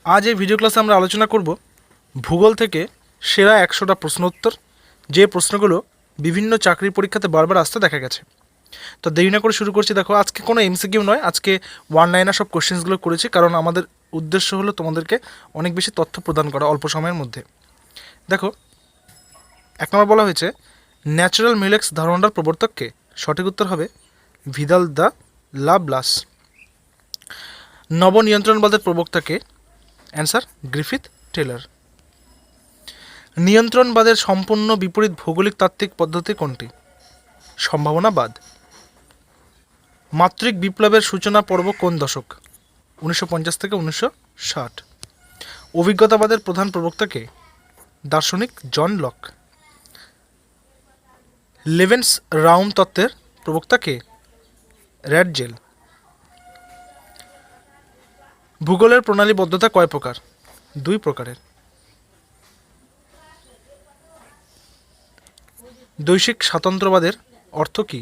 আজ এই ভিডিও ক্লাসে আমরা আলোচনা করব ভূগোল থেকে সেরা 100টা প্রশ্নোত্তর, যে প্রশ্নগুলো বিভিন্ন চাকরির পরীক্ষাতে বারবার আসতে দেখা গেছে। তো দেরি না করে শুরু করছি। দেখো, আজকে কোনো এমসিকিউ নয়, আজকে ওয়ান লাইনার সব কোশ্চেন্সগুলো করেছি, কারণ আমাদের উদ্দেশ্য হলো তোমাদেরকে অনেক বেশি তথ্য প্রদান করা অল্প সময়ের মধ্যে। দেখো, 1 নম্বর বলা হয়েছে ন্যাচারাল মিলেক্স ধারণার প্রবর্তককে। সঠিক উত্তর হবে ভিদাল দ্য লাব্লাস। নবনিয়ন্ত্রণবাদের প্রবক্তাকে। Answer Griffith Taylor. নিয়ন্ত্রণবাদের সম্পূর্ণ বিপরীত ভৌগোলিক তাত্ত্বিক পদ্ধতি কোনটি? সম্ভাবনাবাদ। মাত্রিক বিপ্লবের সূচনা পর্ব কোন দশক? 1950 থেকে 1960। অভিজ্ঞতাবাদের প্রধান প্রবক্তাকে? দার্শনিক জন লক। লেভেন্স রাউম তত্ত্বের প্রবক্তাকে? র্যাডজেল। ভূগোলের প্রণালীবদ্ধতা কয় প্রকার? 2 প্রকারের। বৈশ্বিক স্বাতন্ত্র্যবাদের অর্থ কী?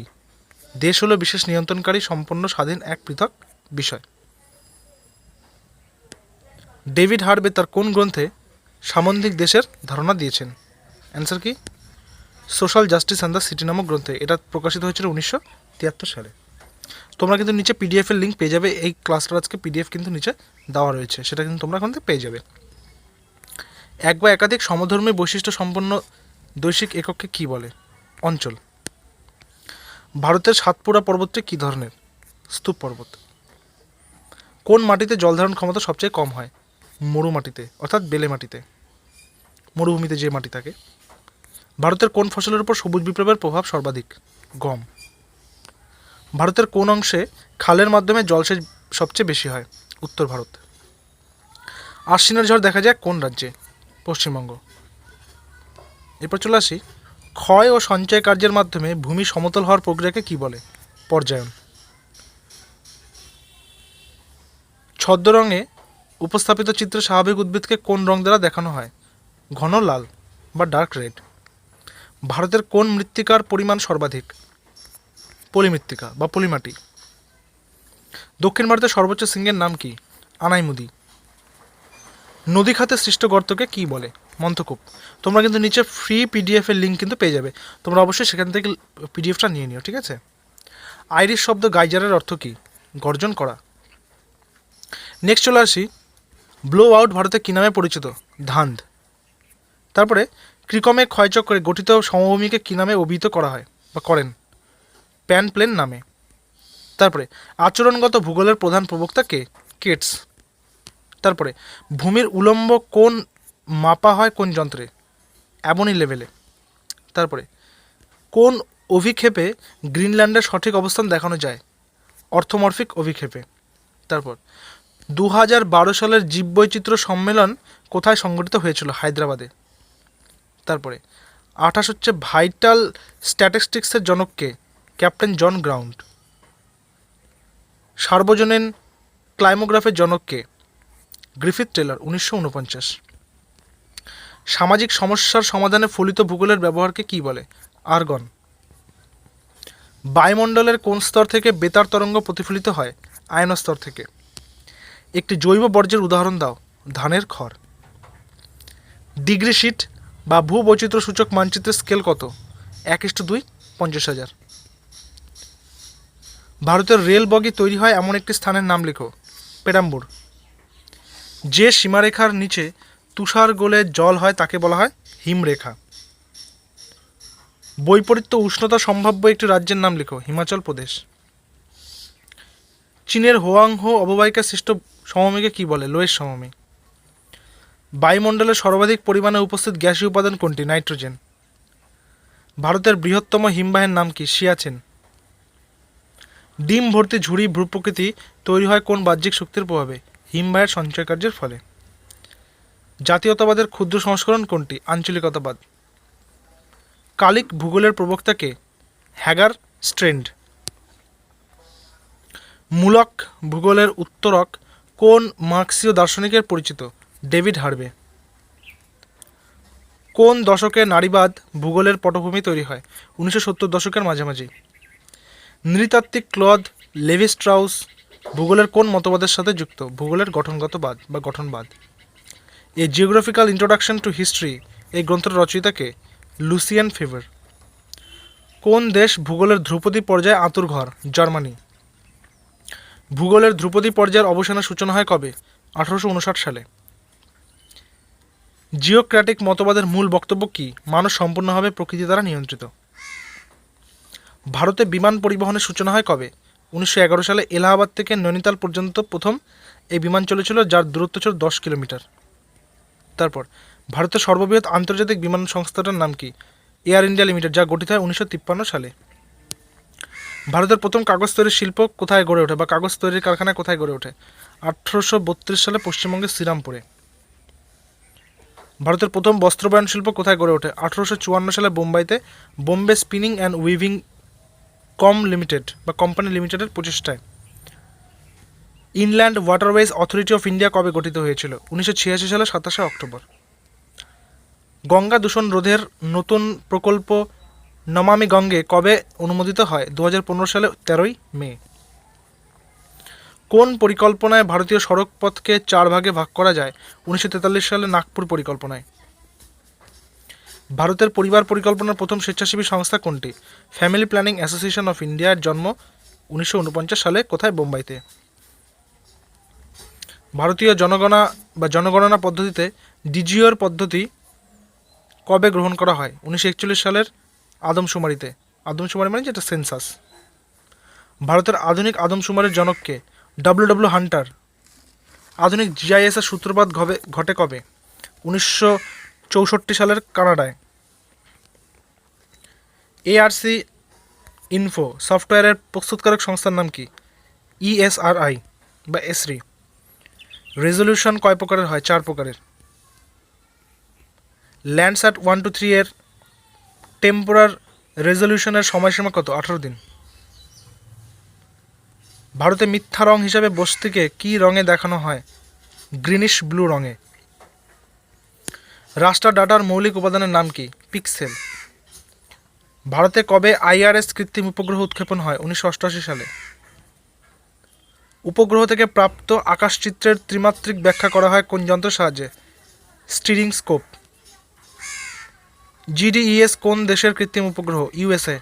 দেশ হলো বিশেষ নিয়ন্ত্রণকারী সম্পন্ন স্বাধীন এক পৃথক বিষয়। ডেভিড হার্বে তার কোন গ্রন্থে সামন্ধিক দেশের ধারণা দিয়েছেন? অ্যান্সার কি? Social justice and the city নামক গ্রন্থে। এটা প্রকাশিত হয়েছিল 1973 সালে। তোমরা কিন্তু নিচে পিডিএফের লিঙ্ক পেয়ে যাবে। এই ক্লাসটার আজকে পিডিএফ কিন্তু নিচে দেওয়া রয়েছে, সেটা কিন্তু তোমরা এখন থেকে পেয়ে যাবে। এক বা একাধিক সমধর্মী বৈশিষ্ট্য সম্পন্ন বৈশ্বিক একককে কী বলে? অঞ্চল। ভারতের সাতপুরা পর্বতটি কী ধরনের? স্তূপ পর্বত। কোন মাটিতে জল ধারণ ক্ষমতা সবচেয়ে কম হয়? মরু মাটিতে, অর্থাৎ বেলে মাটিতে, মরুভূমিতে যে মাটি থাকে। ভারতের কোন ফসলের উপর সবুজ বিপ্লবের প্রভাব সর্বাধিক? গম। ভারতের কোন অংশে খালের মাধ্যমে জলসেচ সবচেয়ে বেশি হয়? উত্তর ভারত। আশ্বিনের ঝড় দেখা যায় কোন রাজ্যে? পশ্চিমবঙ্গ। এরপর চলে আসি, ক্ষয় ও সঞ্চয় কার্যের মাধ্যমে ভূমি সমতল হওয়ার প্রক্রিয়াকে কী বলে? পর্যায়ন। ছদ্ম রঙে উপস্থাপিত চিত্রে স্বাভাবিক উদ্ভিদকে কোন রং দ্বারা দেখানো হয়? ঘন লাল বা ডার্ক রেড। ভারতের কোন মৃত্তিকার পরিমাণ সর্বাধিক? পলিমৃত্তিকা বা পলিমাটি। দক্ষিণ ভারতের সর্বোচ্চ শৃঙ্গের নাম কি? আনাইমুদি। নদী খাতে সৃষ্ট গর্তকে কী বলে? মন্থকূপ। তোমরা কিন্তু নিচে ফ্রি পিডিএফের লিঙ্ক কিন্তু পেয়ে যাবে, তোমরা অবশ্যই সেখান থেকে পিডিএফটা নিয়ে নিও, ঠিক আছে? আইরিশ শব্দ গাইজারের অর্থ কী? গর্জন করা। নেক্সট চলে আসি, ব্লো আউট ভারতে কী নামে পরিচিত? ধান্ধ। তারপরে ক্রিকমে ক্ষয়চক্রে গঠিত সমভূমিকে কী নামে অভিহিত করা হয় বা করেন? প্যান প্লেন নামে। তারপরে আচরণগত ভূগোলের প্রধান প্রবক্তা কে? কেটস। তারপরে ভূমির উলম্ব কোণ মাপা হয় কোন যন্ত্রে? অ্যাবনি লেভেলে। তারপরে কোন অভিক্ষেপে গ্রিনল্যান্ডের সঠিক অবস্থান দেখানো যায়? অর্থমরফিক অভিক্ষেপে। তারপর 2012 সালের জীববৈচিত্র্য সম্মেলন কোথায় সংগঠিত হয়েছিল? হায়দ্রাবাদে। তারপরে 28 হচ্ছে ভাইটাল স্ট্যাটিস্টিক্সের জনককে? Captain John Graunt. সার্বজনীন ক্লাইমোগ্রাফের জনককে? Griffith Taylor, 1949। সামাজিক সমস্যার সমাধানে ফলিত ভূগোলের ব্যবহারকে কী বলে? আর্গন। বায়ুমণ্ডলের কোন স্তর থেকে বেতার তরঙ্গ প্রতিফলিত হয়? আয়নস্তর থেকে। একটি জৈব বর্জ্যের উদাহরণ দাও। ধানের খড়। ডিগ্রি শিট বা ভূবৈচিত্র্য সূচক মানচিত্রের স্কেল কত? 1:2, 50,000। ভারতের রেল বগি তৈরি হয় এমন একটি স্থানের নাম লেখো। পেরাম্বুর। যে সীমারেখার নিচে তুষার গলে জল হয় তাকে বলা হয় হিমরেখা। বৈপরীত্য উষ্ণতা সম্ভাব্য একটি রাজ্যের নাম লেখো। হিমাচল প্রদেশ। চীনের হোয়াংহো অববাহিকা সৃষ্ট সমভূমিকে কী বলে? লোয়েস সমভূমি। বায়ুমণ্ডলে সর্বাধিক পরিমাণে উপস্থিত গ্যাসীয় উপাদান কোনটি? নাইট্রোজেন। ভারতের বৃহত্তম হিমবাহের নাম কি? সিয়াচেন। ডিম ভর্তি ঝুড়ি ভূপ্রকৃতি তৈরি হয় কোন বাহ্যিক শক্তির প্রভাবে? হিমবাহের সঞ্চয় কার্যের ফলে। জাতীয়তাবাদের ক্ষুদ্র সংস্করণ কোনটি? আঞ্চলিকতাবাদ। কালিক ভূগোলের প্রবক্তাকে? হ্যাগার স্ট্রেন্ড। মূলক ভূগোলের উত্তরক কোন মার্ক্সীয় দার্শনিকের পরিচিত? David Harvey. কোন দশকে নারীবাদ ভূগোলের পটভূমি তৈরি হয়? 1970 দশকের মাঝামাঝি। নৃতাত্ত্বিক ক্লদ লেভি স্ট্রাউস ভূগোলের কোন মতবাদের সাথে যুক্ত? ভূগোলের গঠনগতবাদ বা গঠনবাদ। A geographical introduction to history এই গ্রন্থের রচয়িতাকে লুসিয়ান ফেভার। কোন দেশ ভূগোলের ধ্রুপদী পর্যায়ে আঁতুড়ঘর? জার্মানি। ভূগোলের ধ্রুপদী পর্যায়ের অবসানের সূচনা হয় কবে? 1859 সালে। জিওক্র্যাটিক মতবাদের মূল বক্তব্য কি? মানুষ সম্পূর্ণভাবে প্রকৃতি দ্বারা নিয়ন্ত্রিত। ভারতে বিমান পরিবহনের সূচনা হয় কবে? 1911 সালে এলাহাবাদ থেকে নৈনিতাল পর্যন্ত প্রথম এই বিমান চলেছিল, যার দূরত্ব ছিল 10 কিলোমিটার। তারপর ভারতের সর্ববৃহৎ আন্তর্জাতিক বিমান সংস্থাটার নাম কি? এয়ার ইন্ডিয়া লিমিটেড, যা গঠিত হয় 1953 সালে। ভারতের প্রথম কাগজ তৈরির শিল্প কোথায় গড়ে ওঠে বা কাগজ তৈরির কারখানা কোথায় গড়ে ওঠে? 1832 সালে পশ্চিমবঙ্গের শ্রীরামপুরে। ভারতের প্রথম বস্ত্রবয়ন শিল্প কোথায় গড়ে ওঠে? 1854 সালে বোম্বাইতে Bombay spinning and weaving company লিমিটেডের প্রচেষ্টায়। Inland waterways authority of India কবে গঠিত হয়েছিল? 1986 সালে 27 অক্টোবর। গঙ্গা দূষণ রোধের নতুন প্রকল্প নমামি গঙ্গে কবে অনুমোদিত হয়? 2015 সালে 13 মে। কোন পরিকল্পনায় ভারতীয় সড়ক পথকে 4 ভাগে ভাগ করা যায়? 1943 সালে নাগপুর পরিকল্পনায়। ভারতের পরিবার পরিকল্পনার প্রথম স্বেচ্ছাসেবী সংস্থা কোনটি? ফ্যামিলি প্ল্যানিং অ্যাসোসিয়েশন অফ ইন্ডিয়ার জন্ম 1949 সালে কোথায়? বোম্বাইতে। ভারতীয় জনগণনা পদ্ধতিতে ডিজিওর পদ্ধতি কবে গ্রহণ করা হয়? 1941 সালের আদমশুমারিতে। আদমশুমারি মানে যেটা সেন্সাস। ভারতের আধুনিক আদমশুমারির জনককে? W Hunter. আধুনিক জিআইএস এর সূত্রপাত ঘটে কবে? 1964 সালের কানাডায়। এআরসি ইনফো সফটওয়্যারের প্রস্তুতকারক সংস্থার নাম কি? ইএসআরআই বা এসরি। রেজলিউশন কয় প্রকারের হয়? 4 প্রকারের। ল্যান্ডস্যাট 123 এর টেম্পোরার রেজলিউশনের সময়সীমা কত? 18 দিন। ভারতে মিথ্যা রং হিসাবে বস্তুকে কী রঙে দেখানো হয়? গ্রিনিশ ব্লু রঙে। রাস্টার ডাটার মৌলিক উপাদানের নাম কি? পিক্সেল। ভারতে কবে আইআরএস কৃত্রিম উপগ্রহ উৎক্ষেপণ হয়? 1988 সালে। উপগ্রহ থেকে প্রাপ্ত আকাশচিত্রের ত্রিমাত্রিক ব্যাখ্যা করা হয় কোন যন্ত্রের সাহায্যে? Stirring scope. জিডিইএস কোন দেশের কৃত্রিম উপগ্রহ? ইউএসএ।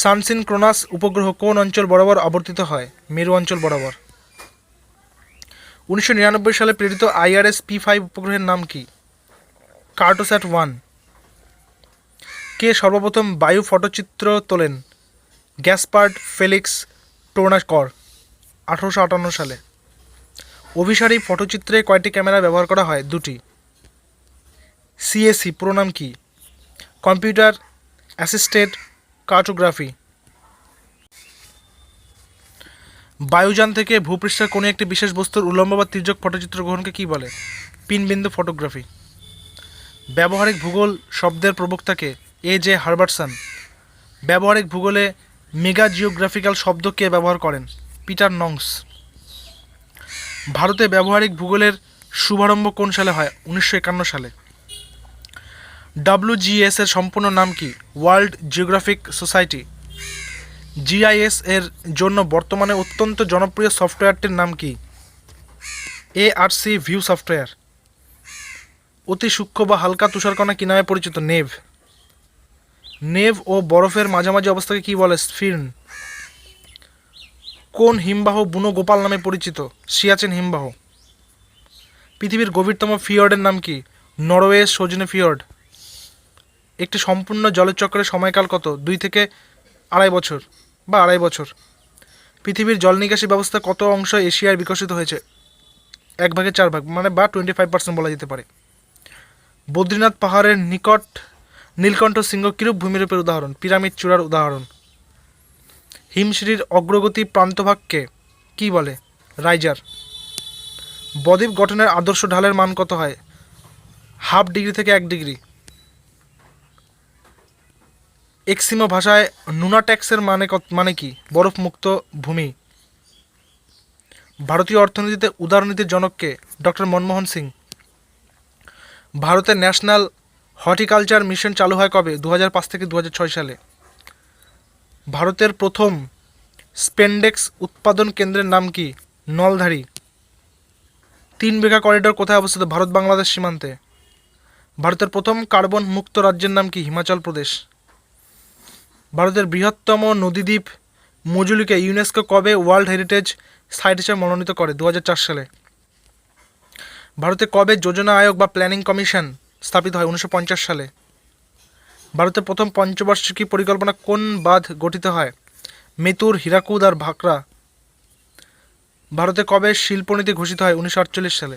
সানসিনক্রোনাস উপগ্রহ কোন অঞ্চল বরাবর আবর্তিত হয়? মেরু অঞ্চল বরাবর। 1999 সালে প্রেরিত আইআরএস P5 উপগ্রহের নাম কি? কার্টোস্যাট-1। কে সর্বপ্রথম বায়ু ফটোচিত্র তোলেন? গ্যাসপার্ড ফেলিক্স টোনাকর 1858 সালে। অভিসারী ফটোচিত্রে কয়টি ক্যামেরা ব্যবহার করা হয়? 2টি। সিএসি পুরো নাম কি? Computer assisted cartography. বায়ুযান থেকে ভূপৃষ্ঠের কোনো একটি বিশেষ বস্তুর উল্লম্ব বা তির্যক ফটোচিত্র গ্রহণকে কী বলে? পিনবিন্দু ফটোগ্রাফি। ব্যবহারিক ভূগোল শব্দের প্রবক্তাকে? A.J. হার্বার্টসন। ব্যবহারিক ভূগোলে মেগা জিওগ্রাফিক্যাল শব্দ কে ব্যবহার করেন? পিটার নংস। ভারতে ব্যবহারিক ভূগোলের শুভারম্ভ কোন সালে হয়? 1951 সালে। WGS এর সম্পূর্ণ নাম কি? World geographic society. জিআইএস এর জন্য বর্তমানে অত্যন্ত জনপ্রিয় সফটওয়্যারটির নাম কি? ARC view software. অতি সূক্ষ্ম বা হালকা তুষারকণা কি নামে পরিচিত? নেভ। নেভ ও বরফের মাঝামাঝি অবস্থাকে কি বলে? স্ফির্ন। কোন হিমবাহ বুনো গোপাল নামে পরিচিত? সিয়াচেন হিমবাহ। পৃথিবীর গভীরতম ফিয়র্ডের নাম কি? Norway Sognefjord. একটি সম্পূর্ণ জলচক্রের সময়কাল কত? 2 থেকে 2.5 বছর বা 2.5 বছর। পৃথিবীর জল নিকাশি ব্যবস্থা কত অংশ এশিয়ায় বিকশিত হয়েছে? 1/4 মানে বা 25% বলা যেতে পারে। বদ্রীনাথ পাহাড়ের নিকট নীলকণ্ঠ শৃঙ্গ কিরূপ ভূমিরূপের উদাহরণ? পিরামিড চূড়ার উদাহরণ। হিমশিরির অগ্রগতি প্রান্তভাগকে কি বলে? রাইজার। বদ্বীপ গঠনের আদর্শ ঢালের মান কত হয়? 0.5 ডিগ্রি থেকে 1 ডিগ্রি। এক্সিমো ভাষায় নুনাট্যাক্সের মানে কি? বরফমুক্ত ভূমি। ভারতীয় অর্থনীতিতে উদারনীতির জনককে? ডক্টর মনমোহন সিং। ভারতের ন্যাশনাল হর্টিকালচার মিশন চালু হয় কবে? 2005 থেকে 2006 সালে। ভারতের প্রথম স্পেন্ডেক্স উৎপাদন কেন্দ্রের নাম কি? নলধারী। 3 বিঘা করিডোর কোথায় অবস্থিত? ভারত বাংলাদেশ সীমান্তে। ভারতের প্রথম কার্বন মুক্ত রাজ্যের নাম কি? হিমাচল প্রদেশ। ভারতের বৃহত্তম নদীদ্বীপ মজুলিকে ইউনেস্কো কবে ওয়ার্ল্ড হেরিটেজ সাইট হিসেবে মনোনীত করে? 2004 সালে। ভারতে কবে যোজনা আয়োগ বা প্ল্যানিং কমিশন স্থাপিত হয়? 1950 সালে। ভারতের প্রথম পঞ্চবার্ষিকী পরিকল্পনা কোন বাঁধ গঠিত হয়? মেতুর, হীরাকুদ আর ভাকরা। ভারতে কবে শিল্পনীতি ঘোষিত হয়? 1948 সালে।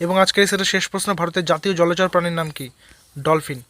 এবং আজকের সেটা শেষ প্রশ্ন, ভারতের জাতীয় জলচর প্রাণীর নাম কি? ডলফিন।